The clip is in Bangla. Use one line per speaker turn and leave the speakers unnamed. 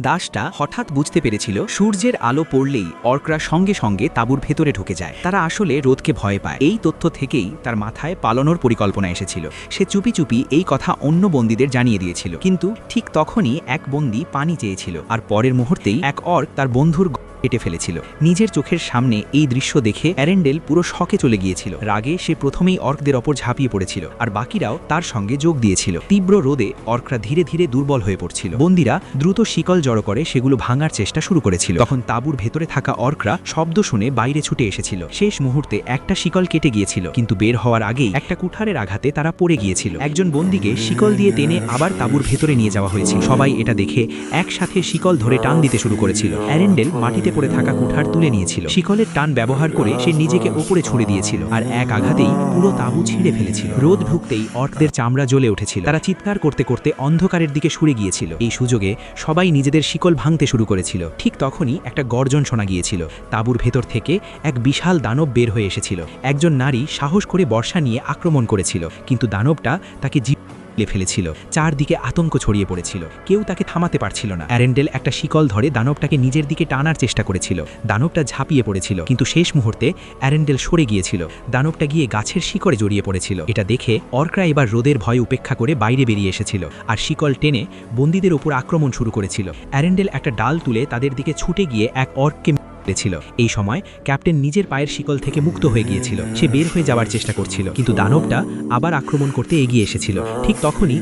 দাসটা হঠাৎ বুঝতে পেরেছিল সূর্যের আলো পড়লেই অর্করা সঙ্গে সঙ্গে তাঁবুর ভেতরে ঢুকে যায়। তারা আসলে রোদকে ভয় পায়। এই তথ্য থেকেই তার মাথায় পালানোর পরিকল্পনা এসেছিল। সে চুপি চুপি এই কথা অন্য বন্দীদের জানিয়ে দিয়েছিল, কিন্তু ঠিক তখনই এক বন্দী পানি চেয়েছিল, আর পরের মুহূর্তেই এক অর্ক তার বন্ধুর কেটে ফেলেছিল। নিজের চোখের সামনে এই দৃশ্য দেখে অ্যারেন্ডেল পুরো শকে চলে গিয়েছিল। রাগে সে প্রথমেই অর্কদের ওপর ঝাঁপিয়ে পড়েছিল, আর বাকিরাও তার সঙ্গে যোগ দিয়েছিল। তীব্র রোদে অর্করা ধীরে ধীরে দুর্বল হয়ে পড়ছিল। বন্দীরা দ্রুত শিকল জড়ো করে সেগুলো ভাঙার চেষ্টা শুরু করেছিল। তখন তাঁবুর ভেতরে থাকা অর্করা শব্দ শুনে বাইরে ছুটে এসেছিল। শেষ মুহূর্তে একটা শিকল কেটে গিয়েছিল, কিন্তু বের হওয়ার আগেই একটা কুঠারের আঘাতে তারা পড়ে গিয়েছিল। একজন বন্দীকে শিকল দিয়ে টেনে আবার তাঁবুর ভেতরে নিয়ে যাওয়া হয়েছিল। সবাই এটা দেখে একসাথে শিকল ধরে টান দিতে শুরু করেছিল। অ্যারেন্ডেল মাটিতে পড়ে থাকা কুঠার তুলে নিয়েছিল। শিকলের টান ব্যবহার করে সে নিজেকে ওপরে ছুড়ে দিয়েছিল, আর এক আঘাতেই পুরো তাঁবু ছিঁড়ে ফেলেছিল। রোদ ঢুকতেই অর্কদের চামড়া জ্বলে উঠেছিল। তারা চিৎকার করতে করতে অন্ধকারের দিকে সরে গিয়েছিল। এই সুযোগে সবাই নিজেদের শিকল ভাঙতে শুরু করেছিল। ঠিক তখনই একটা গর্জন শোনা গিয়েছিল। তাঁবুর ভেতর থেকে এক বিশাল দানব বের হয়ে এসেছিল। একজন নারী সাহস করে বর্শা নিয়ে আক্রমণ করেছিল, কিন্তু দানবটা তাকে ফেলেছিল। চারদিকে আতঙ্ক ছড়িয়ে পড়েছিল। কেউ তাকে থামাতে পারছিল না। অ্যারেন্ডেল একটা শিকল ধরে দানবটাকে নিজের দিকে টানার চেষ্টা করেছিল। দানবটা ঝাঁপিয়ে পড়েছিল, কিন্তু শেষ মুহূর্তে অ্যারেন্ডেল সরে গিয়েছিল। দানবটা গিয়ে গাছের শিকড়ে জড়িয়ে পড়েছিল। এটা দেখে অর্করা এবার রোদের ভয় উপেক্ষা করে বাইরে বেরিয়ে এসেছিল, আর শিকল টেনে বন্দীদের উপর আক্রমণ শুরু করেছিল। অ্যারেন্ডেল একটা ডাল তুলে তাদের দিকে ছুটে গিয়ে এক অর্ককে ছিল। এই সময় ক্যাপ্টেন নিজের পায়ের শিকল থেকে মুক্ত হয়ে গিয়েছিল। সে বের হয়ে যাওয়ার চেষ্টা করছিল, কিন্তু দানবটা আবার আক্রমণ করতে এগিয়ে এসেছিল। ঠিক তখনই